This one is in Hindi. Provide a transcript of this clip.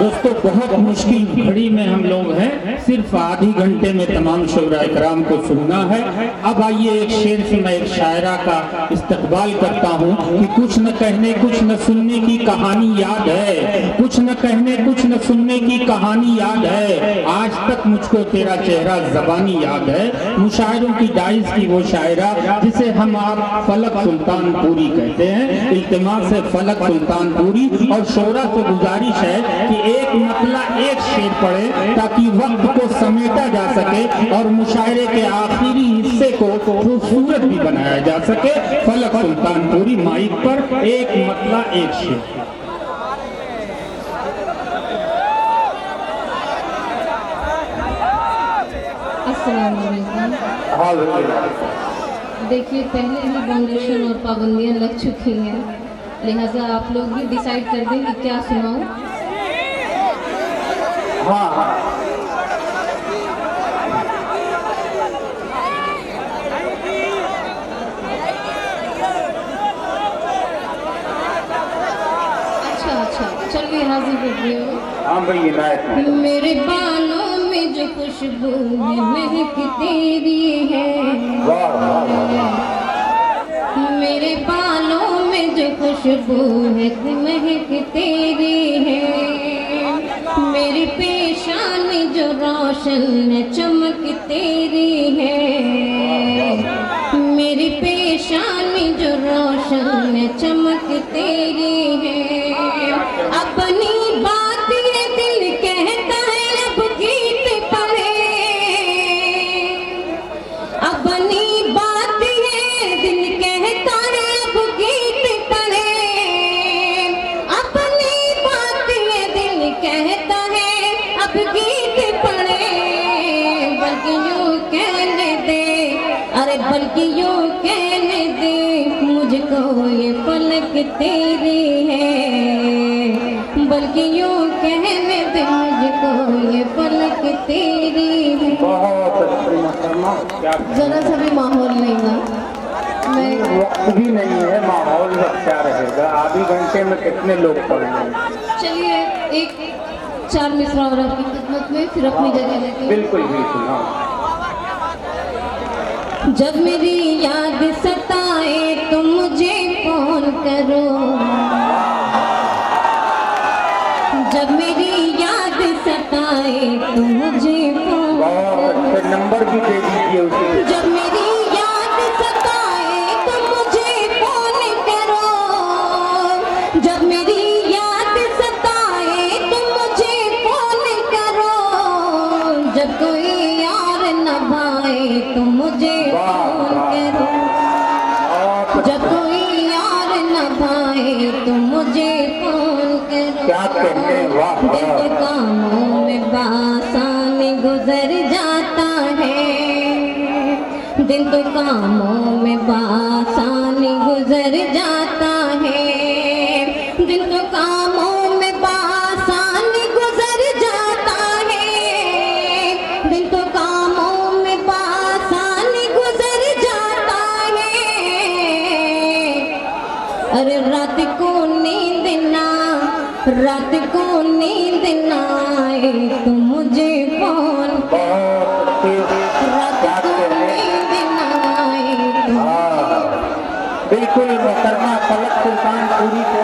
दोस्तों बहुत मुश्किल घड़ी में हम लोग हैं, सिर्फ आधी घंटे में तमाम शुरा इकराम को सुनना है। अब आइए एक शेर से मैं एक शायरा का इस्तकबाल करता हूँ कि कुछ न कहने कुछ न सुनने की कहानी याद है, कुछ न कहने कुछ न सुनने की कहानी याद है, आज तक मुझको तेरा चेहरा ज़बानी याद है। मुशायरों की डाइस की वो शायरा जिसे हम आप फलक सुल्तानपुरी कहते हैं, इल्तिमास से फलक सुल्तानपुरी और शोरा से गुजारिश है कि एक मतला एक शेर पढ़े ताकि वक्त को समेटा जा सके और मुशायरे के आखिरी हिस्से को खूबसूरत भी बनाया जा सके। फलक सुल्तानपुरी माइक पर एक मतला एक शेर। अस्सलाम वालेकुम। देखिए, पहले ही बाउंडेशन और पाबंदियां लग चुकी हैं, लिहाजा आप लोग भी डिसाइड कर दें कि क्या सुनाऊं। हाँ अच्छा, चलिए हाजिर कर दिए। हाँ भाई, मेरे बालों में जो खुशबू है महक तेरी है, मेरे बालों में जो खुशबू है महक तेरी है, मेरी पेशानी जो रोशन है चमक तेरी है, मेरी पेशानी जो रोशन है चमक तेरी है। अपनी बात ये दिल कहता है अब गीत पढ़े, अपनी बात ये दिल कहता है अब गीत पढ़े, अपनी बात ये दिल कहता है अब गीत पढ़े, बल्कि यूं कहने दे, अरे बल्कि यूं कहने दे मुझको ये पलक तेरी है, बल्कि यूं कहने दे मुझको ये पलक तेरी है। जरा सा भी माहौल नहीं ना, मैं वक्त भी नहीं है, माहौल क्या रहेगा। आधे घंटे में कितने लोग पढ़ेंगे। चलिए एक 4 मिसरा और आपकी खिदमत में, फिर अपनी जगह लेते हैं। बिल्कुल बिल्कुल। जब मेरी याद सताए तो मुझे फोन करो, जब मेरी याद सताए तो मुझे फोन करो, नंबर भी दे दीजिए उसे। जब मेरी याद सताए तो मुझे फोन करो, जब मेरी याद सताए तो मुझे फोन करो, जब कोई यार न भाए तो मुझे फोन करो, जब कोई यार न भाए तो मुझे फोन करो। क्या कहते हैं, वाह। दिन तो कामों में बासानी गुजर जाता है, दिन तो कामों में बासानी गुजर जाता है, दिन तो कामों में बासानी गुजर जाता है, दिन तो कामों में बासानी गुजर जाता है। अरे रात को नींद ना, रात को नींद ना आए तो मुझे फोन, रात को नींद ना आए तो। बिल्कुल मोहतरमा फलक सुल्तानपुरी को